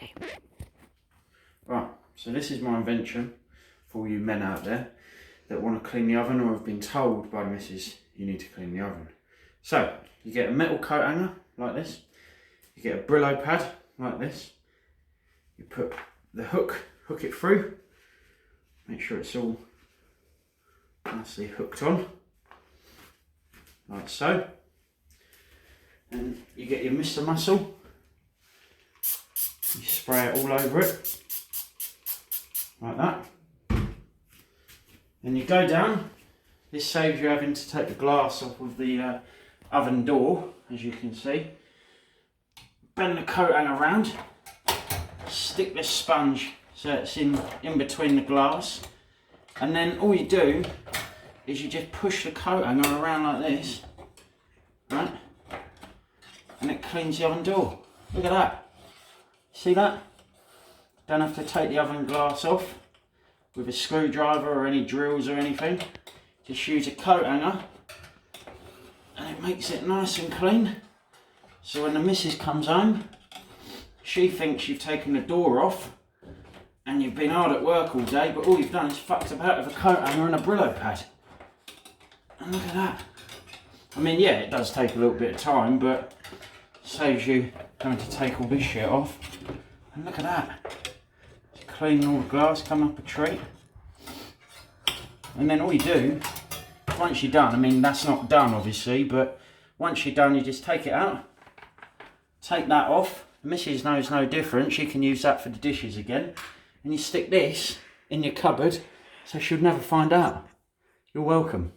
Okay. Right, so this is my invention for all you men out there that want to clean the oven or have been told by the missus you need to clean the oven. So, you get a metal coat hanger like this, you get a Brillo pad like this, you put the hook it through, make sure it's all nicely hooked on, like so, and you get your Mr. Muscle, you spray it all over it, like that. Then you go down. This saves you having to take the glass off of the oven door, as you can see. Bend the coat hanger around, stick the sponge so it's in between the glass, and then all you do is you just push the coat hanger around like this, right? And it cleans the oven door. Look at that. See that? Don't have to take the oven glass off with a screwdriver or any drills or anything. Just use a coat hanger and it makes it nice and clean. So when the missus comes home, she thinks you've taken the door off and you've been hard at work all day, but all you've done is fucked about with a coat hanger and a Brillo pad. And look at that. I mean, yeah, it does take a little bit of time, but it saves you having to take all this shit off. And look at that. Clean all the glass, come up a treat. And then all you do, once you're done, I mean that's not done obviously, but once you're done you just take it out, take that off. The missus knows no different, she can use that for the dishes again. And you stick this in your cupboard so she'll never find out. You're welcome.